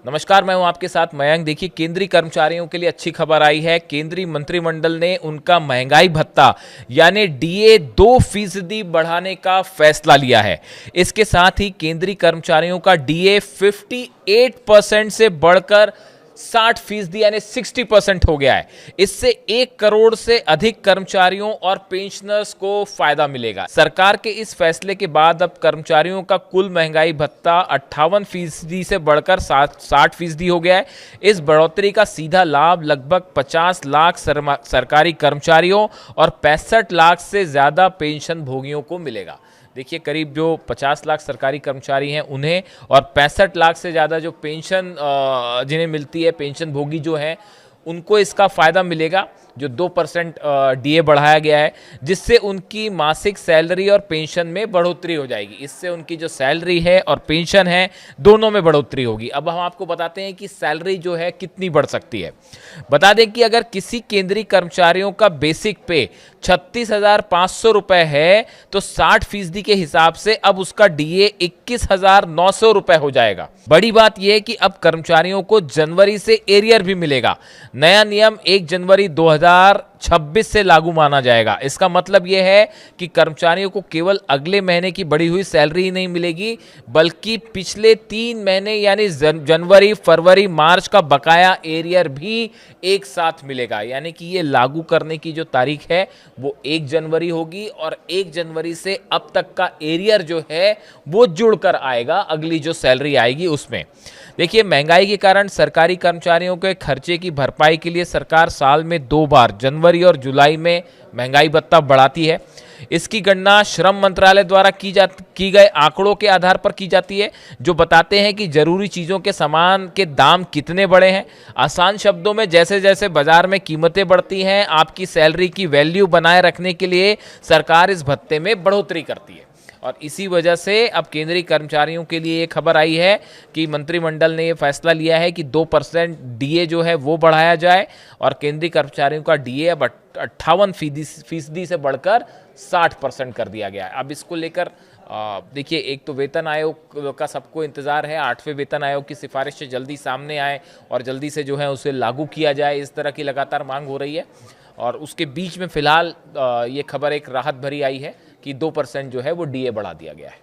नमस्कार, मैं हूं आपके साथ मयंक। देखिए, केंद्रीय कर्मचारियों के लिए अच्छी खबर आई है। केंद्रीय मंत्रिमंडल ने उनका महंगाई भत्ता यानी डीए 2% बढ़ाने का फैसला लिया है। इसके साथ ही केंद्रीय कर्मचारियों का डीए 58% से बढ़कर 60% यानी 60% हो गया है। इससे 1 करोड़ से अधिक कर्मचारियों और पेंशनर्स को फायदा मिलेगा। सरकार के इस फैसले के बाद अब कर्मचारियों का कुल महंगाई भत्ता 58% से बढ़कर 60% हो गया है। इस बढ़ोतरी का सीधा लाभ लगभग 50 लाख सरकारी कर्मचारियों और 65 लाख से ज्यादा पेंशन भोगियों को मिलेगा। देखिए, करीब जो 50 लाख सरकारी कर्मचारी हैं उन्हें और 65 लाख से ज़्यादा जो पेंशन जिन्हें मिलती है, पेंशन भोगी जो हैं, उनको इसका फ़ायदा मिलेगा। जो 2% डीए बढ़ाया गया है, जिससे उनकी मासिक सैलरी और पेंशन में बढ़ोतरी हो जाएगी। इससे उनकी जो सैलरी है और पेंशन है, दोनों में बढ़ोतरी होगी। अब हम आपको बताते हैं कि सैलरी जो है कितनी बढ़ सकती है। बता दें कि अगर किसी केंद्रीय कर्मचारियों का बेसिक पे 36,500 रुपए है, तो 60% के हिसाब से अब उसका डीए 21,900 रुपए हो जाएगा। बड़ी बात यह है कि अब कर्मचारियों को जनवरी से एरियर भी मिलेगा। नया नियम 1 जनवरी 2026 से लागू माना जाएगा। इसका मतलब यह है कि कर्मचारियों को केवल अगले महीने की बढ़ी हुई सैलरी ही नहीं मिलेगी, बल्कि पिछले 3 महीने यानी जनवरी, फरवरी, मार्च का बकाया एरियर भी एक साथ मिलेगा। यानी कि ये लागू करने की जो तारीख है वो 1 जनवरी होगी और 1 जनवरी से अब तक का एरियर जो है वो जुड़कर आएगा अगली जो सैलरी आएगी उसमें। देखिए, महंगाई के कारण सरकारी कर्मचारियों के खर्चे की भरपाई के लिए सरकार साल में 2 बार जनवरी और जुलाई में महंगाई भत्ता बढ़ाती है। इसकी गणना श्रम मंत्रालय द्वारा की गए आंकड़ों के आधार पर की जाती है, जो बताते हैं कि जरूरी चीजों के सामान के दाम कितने बढ़े हैं। आसान शब्दों में, जैसे जैसे बाजार में कीमतें बढ़ती हैं, आपकी सैलरी की वैल्यू बनाए रखने के लिए सरकार इस भत्ते में बढ़ोतरी करती है। और इसी वजह से अब केंद्रीय कर्मचारियों के लिए ये खबर आई है कि मंत्रिमंडल ने ये फैसला लिया है कि 2% डीए जो है वो बढ़ाया जाए और केंद्रीय कर्मचारियों का डीए अब 58% से बढ़कर 60% कर दिया गया है। अब इसको लेकर देखिए, एक तो वेतन आयोग का सबको इंतजार है, 8वें वेतन आयोग की सिफारिश से जल्दी सामने आए और जल्दी से जो है उसे लागू किया जाए, इस तरह की लगातार मांग हो रही है। और उसके बीच में फिलहाल ये खबर एक राहत भरी आई है कि 2% जो है वो डीए बढ़ा दिया गया है।